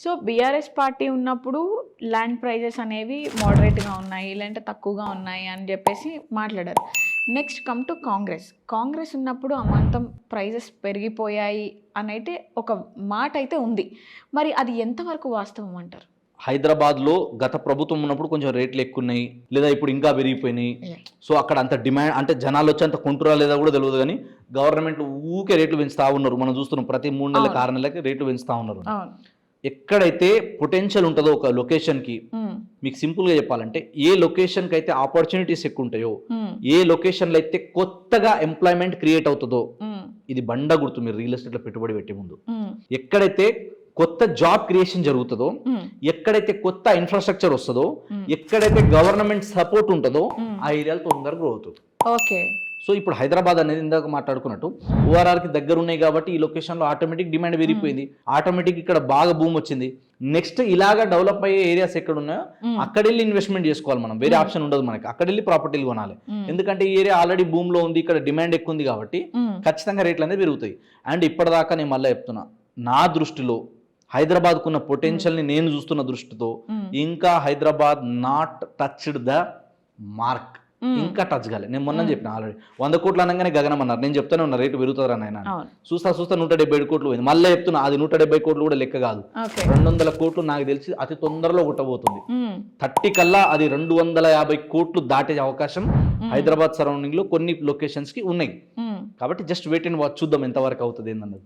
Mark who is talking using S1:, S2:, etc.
S1: So BRS party ఉన్నప్పుడు land prices అనేవి మోడరేట్గా ఉన్నాయి, లేదంటే తక్కువగా ఉన్నాయి అని చెప్పేసి మాట్లాడారు. నెక్స్ట్ కమ్ టు కాంగ్రెస్ ఉన్నప్పుడు అమాంతం ప్రైజెస్ పెరిగిపోయాయి అని అయితే ఒక మాట అయితే ఉంది. మరి అది ఎంతవరకు వాస్తవం అంటారు?
S2: హైదరాబాద్లో గత ప్రభుత్వం ఉన్నప్పుడు కొంచెం రేట్లు ఎక్కువ ఉన్నాయి, లేదా ఇప్పుడు ఇంకా పెరిగిపోయినాయి. సో అక్కడ అంత డిమాండ్ అంటే జనాలు వచ్చి అంత కొంటురా లేదా కూడా తెలియదు, కానీ గవర్నమెంట్ ఊకే రేట్లు పెంచుతా ఉన్నారు. మనం చూస్తున్నాం ప్రతి 3 నెలలకు 6 నెలలకి రేట్లు పెంచుతా ఉన్నారు. ఎక్కడైతే పొటెన్షియల్ ఉంటుందో ఒక లొకేషన్కి, మీకు సింపుల్గా చెప్పాలంటే ఏ లొకేషన్కి అయితే ఆపర్చునిటీస్ ఎక్కువ ఉంటాయో, ఏ లొకేషన్లో అయితే కొత్తగా ఎంప్లాయ్మెంట్ క్రియేట్ అవుతుందో, ఇది బండ గుర్తు మీరు రియల్ ఎస్టేట్లో పెట్టుబడి పెట్టే ముందు. ఎక్కడైతే కొత్త జాబ్ క్రియేషన్ జరుగుతుందో, ఎక్కడైతే కొత్త ఇన్ఫ్రాస్ట్రక్చర్ వస్తుందో, ఎక్కడైతే గవర్నమెంట్ సపోర్ట్ ఉంటుందో ఆ ఏరియాలో తొందరగా గ్రో అవుతుంది.
S1: ఓకే.
S2: సో ఇప్పుడు హైదరాబాద్ అనేది ఇందాక మాట్లాడుకున్నట్టు ఓఆర్ఆర్కి దగ్గర ఉన్నాయి కాబట్టి ఈ లొకేషన్లో ఆటోమేటిక్ డిమాండ్ పెరిగిపోయింది, ఆటోమేటిక్ ఇక్కడ బాగా భూమి వచ్చింది. నెక్స్ట్ ఇలాగా డెవలప్ అయ్యే ఏరియాస్ ఎక్కడ ఉన్నాయో అక్కడ వెళ్ళి ఇన్వెస్ట్మెంట్ చేసుకోవాలి మనం, వేరే ఆప్షన్ ఉండదు మనకి. అక్కడ వెళ్ళి ప్రాపర్టీలు కొనాలి, ఎందుకంటే ఈ ఏరియా ఆల్రెడీ భూమిలో ఉంది, ఇక్కడ డిమాండ్ ఎక్కువ ఉంది కాబట్టి ఖచ్చితంగా రేట్లు అనేది పెరుగుతాయి. అండ్ ఇప్పటిదాకా నేను మళ్ళీ చెప్తున్నా, నా దృష్టిలో హైదరాబాద్కున్న పొటెన్షియల్ని నేను చూస్తున్న దృష్టితో ఇంకా Hyderabad not touched the mark, ఇంకా టచ్ కాలే. నేను మొన్న చెప్పిన ఆల్రెడీ 100 కోట్లు అనగానే గగనం అన్నారు. నేను చెప్తానే ఉన్నా రేటు పెరుగుతారా నాయన, చూస్తా 177 కోట్లు పోయింది. మళ్ళీ చెప్తున్నా అది 170 కోట్లు కూడా లెక్క కాదు, 200 కోట్లు నాకు తెలిసి అతి తొందరలో కొట్టబోతుంది. 30 కల్లా అది 250 కోట్లు దాటే అవకాశం హైదరాబాద్ సరౌండింగ్ లో కొన్ని లొకేషన్స్ కి ఉన్నాయి. కాబట్టి జస్ట్ వెయిట్ అండ్ వాచ్, చూద్దాం ఎంతవరకు అవుతుంది ఏందన్నది.